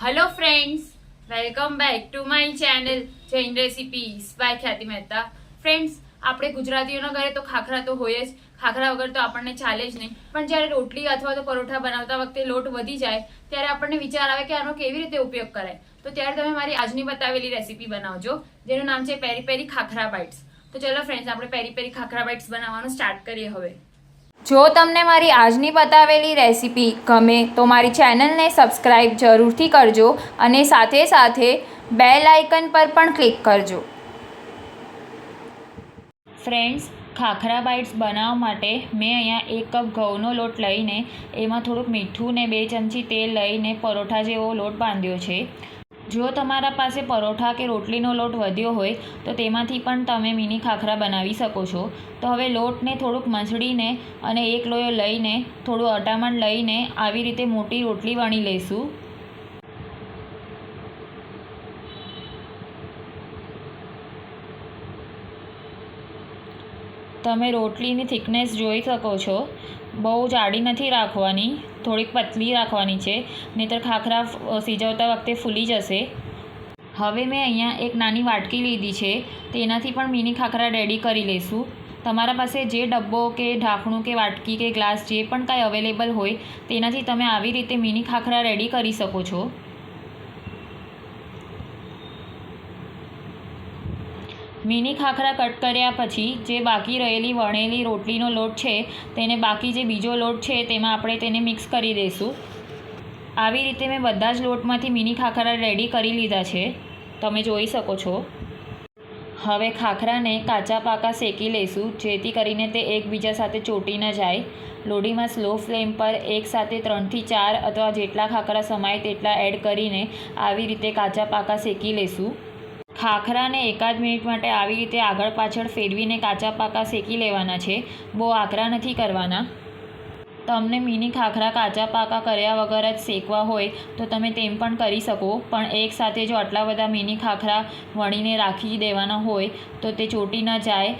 Hello friends, welcome back to my channel Jain recipes by Khyati Mehta. Friends, આપણે ગુજરાતીઓના ઘરે તો ખાખરા તો હોય જ, ખાખરા વગર તો આપણને ચાલે જ નહીં। પણ જ્યારે રોટલી અથવા તો પરોઠા બનાવતા વખતે લોટ વધી જાય ત્યારે આપણને વિચાર આવે કે આનો કેવી રીતે ઉપયોગ કરાય। તો ત્યારે તમે મારી આજની બતાવેલી રેસીપી બનાવજો, જેનું નામ છે પેરી પેરી ખાખરા બાઇટ્સ। તો ચલો ફ્રેન્ડ્સ, આપણે પેરી પેરી ખાખરા બાઇટ્સ બનાવવાનું સ્ટાર્ટ કરીએ હવે। જો તમને મારી આજની બતાવેલી રેસીપી ગમે તો મારી ચેનલને સબસ્ક્રાઈબ જરૂરથી કરજો અને સાથે સાથે બેલ આઇકન પર પણ ક્લિક કરજો। ફ્રેન્ડ્સ, ખાખરા બાઇટ્સ બનાવવા માટે મેં અહીંયા 1 કપ ઘઉંનો લોટ લઈને એમાં થોડુંક મીઠું ને 2 ચમચી તેલ લઈને પરોઠા જેવો લોટ બાંધ્યો છે। જો તમારા પાસે પરોઠા કે રોટલીનો લોટ વધ્યો હોય તો તેમાંથી પણ તમે મિની ખાખરા બનાવી શકો છો। તો હવે લોટને થોડુંક મસળીને અને એક લોયો લઈને થોડું અટામણ લઈને આવી રીતે મોટી રોટલી વણી લઈશું। તમે રોટલીની થિકનેસ જોઈ શકો છો, બહુ જાડી નથી રાખવાની, થોડીક પતલી રાખવાની છે, નહીંતર ખાખરા સિજવતા વખતે ફૂલી જશે। હવે મેં અહીંયા એક નાની વાટકી લીધી છે, તેનાથી પણ મિની ખાખરા રેડી કરી લઈશું। તમારા પાસે જે ડબ્બો કે ઢાંકણું કે વાટકી કે ગ્લાસ જે પણ કાંઈ અવેલેબલ હોય તેનાથી તમે આવી રીતે મિની ખાખરા રેડી કરી શકો છો। મિની ખાખરા કટ કર્યા પછી જે બાકી રહેલી વણેલી રોટલીનો લોટ છે તેને બાકી જે બીજો લોટ છે તેમાં આપણે તેને મિક્સ કરી દઈશું। આવી રીતે મેં બધા જ લોટમાંથી મિની ખાખરા રેડી કરી લીધા છે, તમે જોઈ શકો છો। હવે ખાખરાને કાચા પાકા શેકી લઈશું, જેથી કરીને તે એકબીજા સાથે ચોંટી ન જાય। લોઢીમાં સ્લો ફ્લેમ પર એકસાથે 3 થી 4 અથવા જેટલા ખાખરા સમાય તેટલા એડ કરીને આવી રીતે કાચા પાકા શેકી લઈશું। ખાખરાને એકાદ મિનિટ માટે આવી રીતે આગળ પાછળ ફેરવીને કાચા પાકા શેકી લેવાના છે, બહુ આકરા નથી કરવાના। તમને મિની ખાખરા કાચા પાકા કર્યા વગર જ શેકવા હોય તો તમે તેમ પણ કરી શકો, પણ એકસાથે જો આટલા બધા મિની ખાખરા વણીને રાખી દેવાના હોય તો તે ચોંટી ન જાય,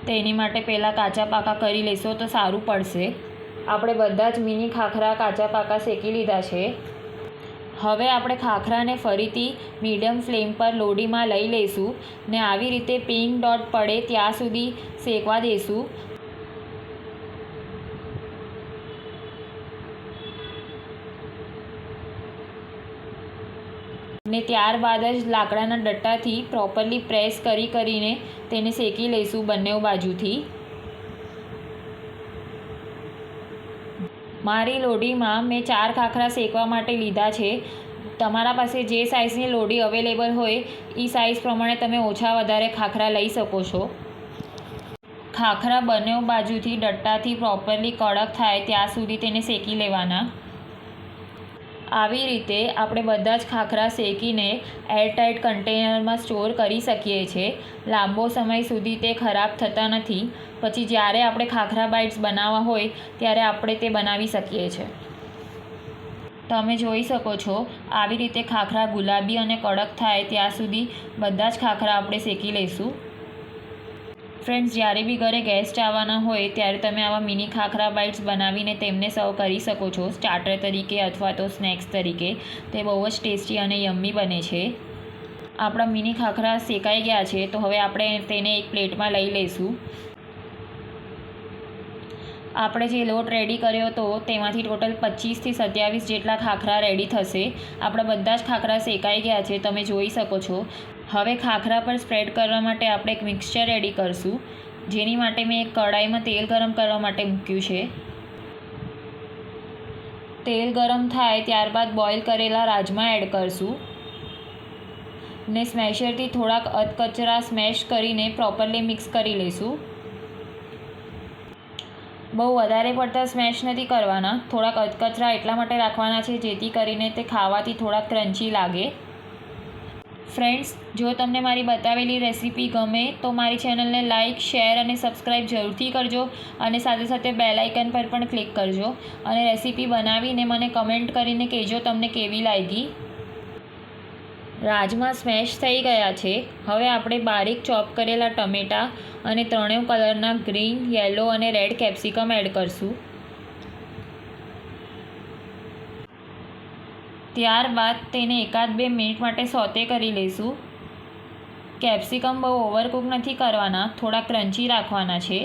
તેની માટે પહેલાં કાચા પાકા કરી લેશો તો સારું પડશે। આપણે બધા જ મિની ખાખરા કાચા પાકા શેકી લીધા છે। હવે આપણે ખાખરાને ફરીથી મીડિયમ ફ્લેમ પર લોઢીમાં લઈ લઈશું ને આવી રીતે પિંક ડોટ પડે ત્યાં સુધી શેકવા દઈશું। ને ત્યારબાદ જ લાકડાના ડટ્ટાથી પ્રોપરલી પ્રેસ કરીને તેને શેકી લઈશું બંને બાજુથી। મારી લોઢીમાં મેં 4 ખાખરા શેકવા માટે લીધા છે। તમારા પાસે જે સાઇઝની લોઢી અવેલેબલ હોય એ સાઇઝ પ્રમાણે તમે ઓછા વધારે ખાખરા લઈ શકો છો। ખાખરા બંને બાજુથી ડટ્ટાથી પ્રોપરલી કડક થાય ત્યાં સુધી તેને શેકી લેવાના। આવી રીતે આપણે બધા જ ખાખરા શેકીને એરટાઇટ કન્ટેનરમાં સ્ટોર કરી શકીએ છીએ। લાંબો સમય સુધી તે ખરાબ થતા નથી, પછી જ્યારે આપણે ખાખરા બાઇટ્સ બનાવવા હોય ત્યારે આપણે તે બનાવી શકીએ છીએ। તમે જોઈ શકો છો, આવી રીતે ખાખરા ગુલાબી અને કડક થાય ત્યાં સુધી બધા જ ખાખરા આપણે શેકી લઈશું। ફ્રેન્ડ્સ, જ્યારે બી ઘરે ગેસ્ટ આવવાના હોય ત્યારે તમે આવા મિની ખાખરા બાઇટ્સ બનાવીને તેમને સર્વ કરી શકો છો, સ્ટાર્ટર તરીકે અથવા તો સ્નેક્સ તરીકે। તે બહુ જ ટેસ્ટી અને યમ્મી બને છે। આપણા મિની ખાખરા શેકાઈ ગયા છે, તો હવે આપણે તેને એક પ્લેટમાં લઈ લઈશું। આપણે જે લોટ રેડી કર્યો હતો તેમાંથી ટોટલ 25 થી 27 જેટલા ખાખરા રેડી થશે। આપણા બધા જ ખાખરા શેકાઈ ગયા છે, તમે જોઈ શકો છો। હવે ખાખરા પર સ્પ્રેડ કરવા માટે આપણે એક મિક્સચર રેડી કરીશું, જેની માટે મેં એક કઢાઈમાં તેલ ગરમ કરવા માટે મૂક્યું છે। તેલ ગરમ થાય ત્યારબાદ બોઇલ કરેલા રાજમા એડ કરીશું ને સ્મેશરથી થોડાક અધકચરા સ્મેશ કરીને પ્રોપરલી મિક્સ કરી લઈશું। બહુ વધારે પડતા સ્મેશ નથી કરવાના, થોડાક અધકચરા એટલા માટે રાખવાના છે જેથી કરીને તે ખાવાથી થોડાક ક્રન્ચી લાગે। ફ્રેન્ડ્સ, જો તમને મારી બતાવેલી રેસીપી ગમે તો મારી ચેનલને લાઇક, શેર અને સબસ્ક્રાઈબ જરૂરથી કરજો અને સાથે સાથે બેલ આઇકન પર પણ ક્લિક કરજો અને રેસીપી બનાવીને મને કમેન્ટ કરીને કહેજો તમને કેવી લાગી। રાજમા સ્મેશ થઈ ગયા છે। હવે આપણે બારીક ચોપ કરેલા ટમેટાં અને 3 કલરના ગ્રીન, યલો અને રેડ કેપ્સિકમ એડ કરીશું। ત્યારબાદ તેને 1-2 મિનિટ માટે સોતે કરી લઈશું. કેપ્સિકમ બહુ ઓવરકુક નથી કરવાના, થોડા ક્રન્ચી રાખવાના છે.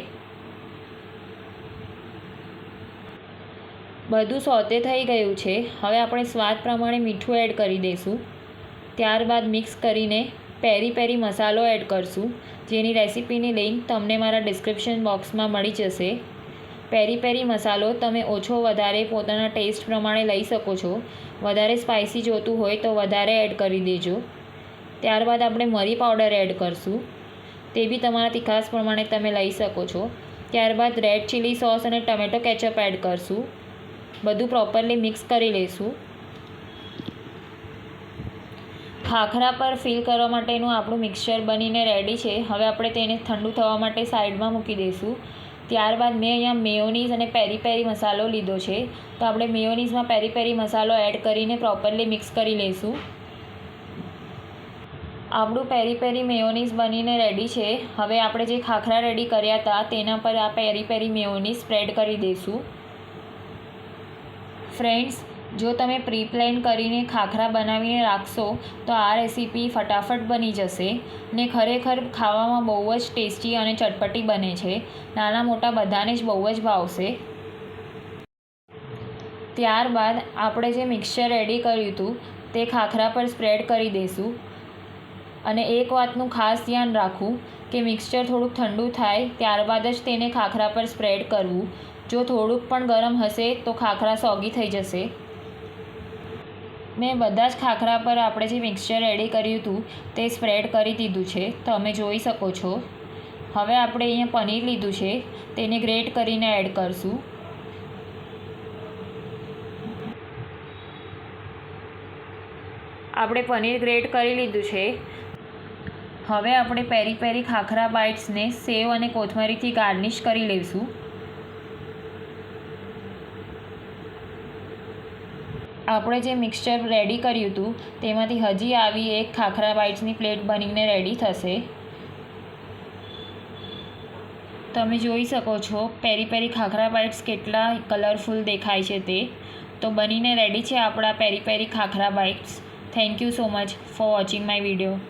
બધું સોતે થઈ ગયું છે. હવે આપણે સ્વાદ પ્રમાણે મીઠું એડ કરી દઈશું. ત્યારબાદ મિક્સ કરીને પેરી પેરી મસાલો એડ કરશું, જેની રેસીપીની લિંક તમને મારા ડિસ્ક્રિપ્શન બોક્સમાં મળી જશે. પેરી પેરી મસાલો તમે ઓછો વધારે પોતાના ટેસ્ટ પ્રમાણે લઈ શકો છો. વધારે સ્પાઇસી જોતું હોય તો વધારે એડ કરી દેજો. ત્યારબાદ આપણે મરી પાવડર એડ કરશું, તે બી તમારા તીખાસ પ્રમાણે તમે લઈ શકો છો. ત્યારબાદ રેડ ચીલી સોસ અને ટમેટો કેચઅપ એડ કરશું. બધું પ્રોપરલી મિક્સ કરી લઈશું. ખાખરા પર ફિલ કરવા માટેનું આપણું મિક્સચર બનીને રેડી છે. હવે આપણે તેને ઠંડુ થવા માટે સાઈડમાં મૂકી દઈશું. ત્યારબાદ મેં અહીંયા મેયોનીઝ અને પેરી પેરી મસાલો લીધો છે, તો આપણે મેયોનીઝમાં પેરી પેરી મસાલો એડ કરીને પ્રોપરલી મિક્સ કરી લઈશું. આપણું પેરી પેરી મેયોનીઝ બનીને રેડી છે. હવે આપણે જે ખાખરા રેડી કર્યા હતા તેના પર આ પેરી પેરી મેયોનીઝ સ્પ્રેડ કરી દઈશું. ફ્રેન્ડ્સ, જો તમે પ્રી પ્લાન કરીને ખાખરા બનાવીને રાખશો તો આ રેસીપી ફટાફટ બની જશે ને ખરેખર ખાવામાં બહુ જ ટેસ્ટી અને ચટપટી બને છે. નાના મોટા બધાને જ બહુ જ ભાવશે. ત્યારબાદ આપણે જે મિક્સચર રેડી કર્યું હતું તે ખાખરા પર સ્પ્રેડ કરી દઈશું. અને એક વાતનું ખાસ ધ્યાન રાખવું કે મિક્સચર થોડુંક ઠંડુ થાય ત્યારબાદ જ તેને ખાખરા પર સ્પ્રેડ કરવું. જો થોડુંક પણ ગરમ હશે તો ખાખરા સોગી થઈ જશે. મેં બધા જ ખાખરા પર આપણે જે મિક્સચર રેડી કર્યું હતું તે સ્પ્રેડ કરી દીધું છે, તમે જોઈ શકો છો. હવે આપણે અહીંયા પનીર લીધું છે, તેને ગ્રેટ કરીને એડ કરશું. આપણે પનીર ગ્રેટ કરી લીધું છે. હવે આપણે પેરી પેરી ખાખરા બાઇટ્સને સેવ અને કોથમરીથી ગાર્નિશ કરી લઈશું. આપણે જે મિક્સચર રેડી કર્યું હતું તેમાંથી હજી આવી એક ખાખરા બાઇટ્સની પ્લેટ બનીને રેડી થશે. તમે જોઈ શકો છો પેરી પેરી ખાખરા બાઇટ્સ કેટલા કલરફુલ દેખાય છે તે. તો બનીને રેડી છે આપણા પેરી પેરી khakhra bytes. Thank you so much for watching my video.